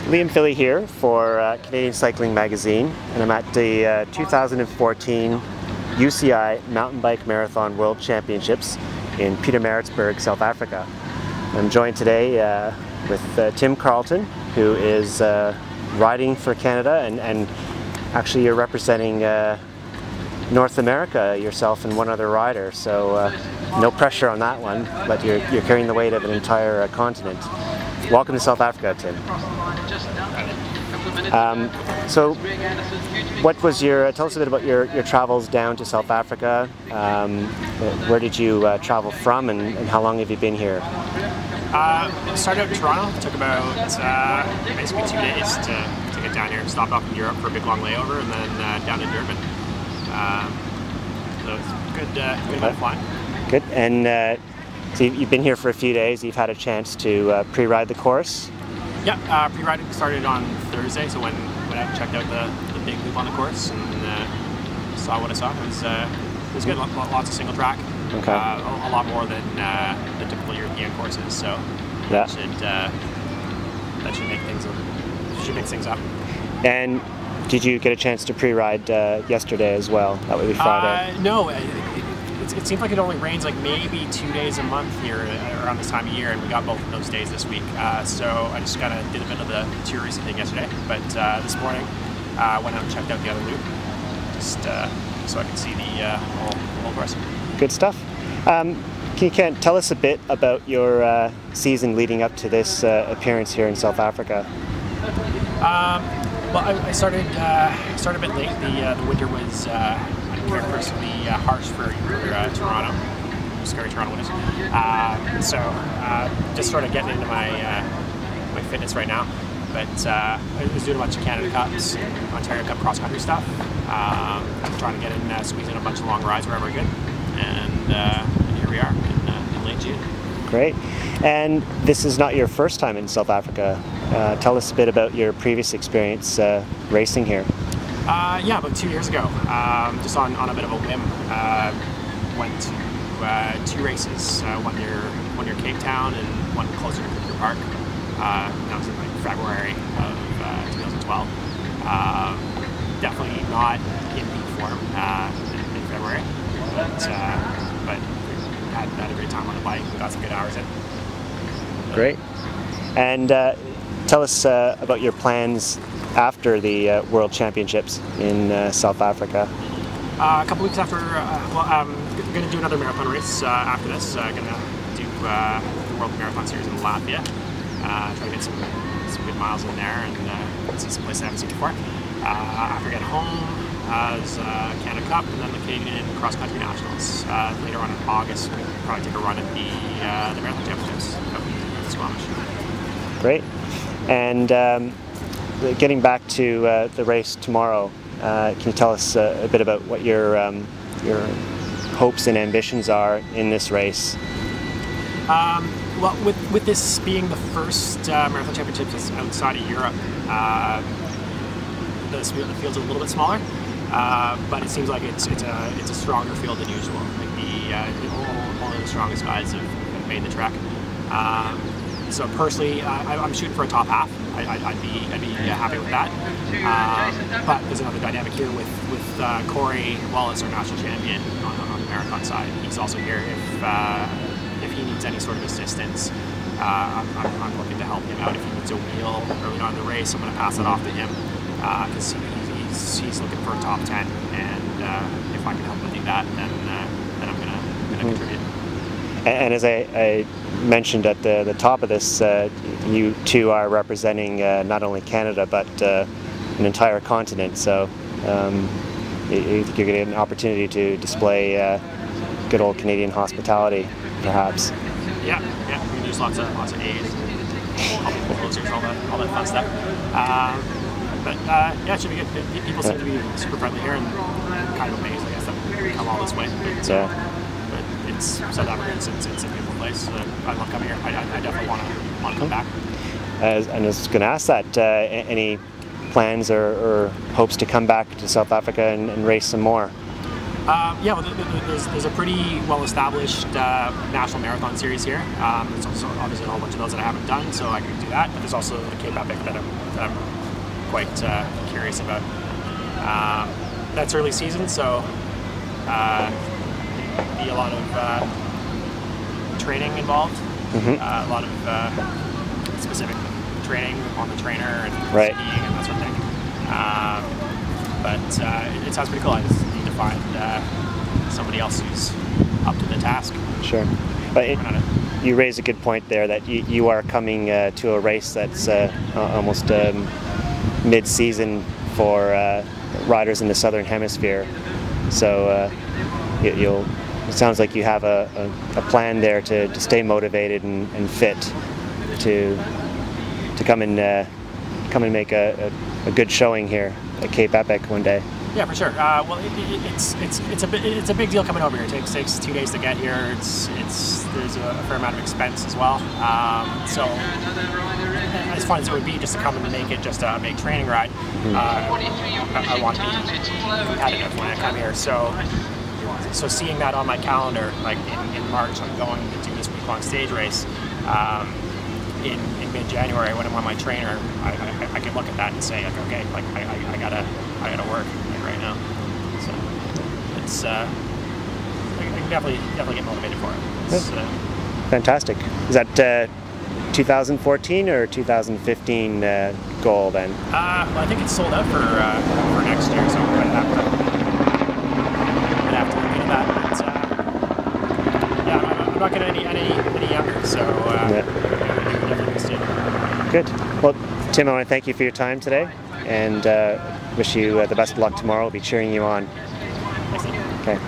Liam Philley here for Canadian Cycling Magazine, and I'm at the 2014 UCI Mountain Bike Marathon World Championships in Pietermaritzburg, South Africa. I'm joined today with Tim Carleton, who is riding for Canada, and actually you're representing North America yourself and one other rider, so no pressure on that one, but you're carrying the weight of an entire continent. Welcome to South Africa, Tim. So what was tell us a bit about your travels down to South Africa. Where did you travel from, and how long have you been here? Started out in Toronto. It took about basically 2 days to get down here. Stopped off in Europe for a big long layover, and then down to Durban. So it's good amount of flying. Good. And so you've been here for a few days. You've had a chance to pre-ride the course. Yeah, pre-riding started on Thursday. So when I checked out the big loop on the course and saw what I saw, it was good. Lots of single track. Okay. A lot more than the typical European courses. So yeah, that should make things up. And did you get a chance to pre-ride yesterday as well? That would be Friday. No. It seems like it only rains like maybe 2 days a month here around this time of year, and we got both of those days this week. So I just kind of did a bit of the touristy thing yesterday, but this morning went out and checked out the other loop, just so I could see the whole course. Good stuff. Can you tell us a bit about your season leading up to this appearance here in South Africa? Well, I started a bit late. The winter was characteristically harsh for Toronto. Scary Toronto winters. So just sort of getting into my fitness right now. But I was doing a bunch of Canada Cups, Ontario Cup cross country stuff. I'm trying to get in, squeeze in a bunch of long rides wherever I could. And here we are in late June. Great. And this is not your first time in South Africa. Tell us a bit about your previous experience racing here. Yeah, about 2 years ago, just on a bit of a whim, went to 2 races, one near Cape Town and one closer to Kruger Park. That was in like February of 2012. Definitely not in peak form in February, but had a great time on the bike. Got some good hours in. Great. And tell us about your plans after the World Championships in South Africa. A couple weeks after, I'm going to do another marathon race after this. Going to do the World Marathon Series in Latvia. Try to get some good miles in there and see some places I haven't seen before. After getting home, as Canada Cup, and then the Canadian Cross Country Nationals. Later on in August, we'll probably take a run at the Marathon Championships out in Squamish. Great. And getting back to the race tomorrow, can you tell us a bit about what your hopes and ambitions are in this race? Well, with this being the first Marathon Championships outside of Europe, the field's a little bit smaller, but it seems like it's a stronger field than usual. Like only the strongest guys have made the trek. So personally, I'm shooting for a top half. I'd be happy with that. But there's another dynamic here with Corey Wallace, our national champion on the marathon side. He's also here if he needs any sort of assistance. I'm looking to help him out. If he needs a wheel early on in the race, I'm going to pass it off to him because he's looking for a top 10. And if I can help him do that, then I'm going to contribute. And as I mentioned at the top of this, you two are representing not only Canada but an entire continent. So you're getting an opportunity to display good old Canadian hospitality, perhaps. Yeah. I mean, there's lots of A's, closers, all that fun stuff. But yeah, it should be good. People seem to be super friendly here, and kind of amazed, I guess, that we come all this way. But it's South Africa. It's a beautiful place. I love coming here. I definitely want to come back. I was going to ask that. Any plans or hopes to come back to South Africa and race some more? Yeah, well, there's a pretty well-established national marathon series here. There's also obviously a whole bunch of those that I haven't done, so I can do that. But there's also the Cape Epic that I'm quite curious about. That's early season, so be a lot of training involved. Mm-hmm. A lot of specific training on the trainer and Right. skiing and that sort of thing. But it sounds pretty cool. I just need to find somebody else who's up to the task. Sure. But you raise a good point there that you are coming to a race that's almost mid-season for riders in the Southern Hemisphere. So it sounds like you have a plan there to stay motivated and fit to come and make a good showing here at Cape Epic one day. Yeah, for sure. Well, it's a big deal coming over here. It takes 2 days to get here. There's a fair amount of expense as well. So as fun as it would be just to come and make it just a big training ride, I want to be competitive when I come here. So seeing that on my calendar, like in March, I'm going to do this week-long stage race. In mid-January, when I'm on my trainer, I can look at that and say, like, okay, like I gotta work like right now. So it's I can definitely get motivated for it. Fantastic. Is that 2014 or 2015 goal then? Well, I think it's sold out for next year, so I'd have to look into that. But, yeah, I'm not getting any younger, so. Yeah. Good. Well, Tim, I want to thank you for your time today, and wish you the best of luck tomorrow. We'll be cheering you on. Thanks, Steve. Okay.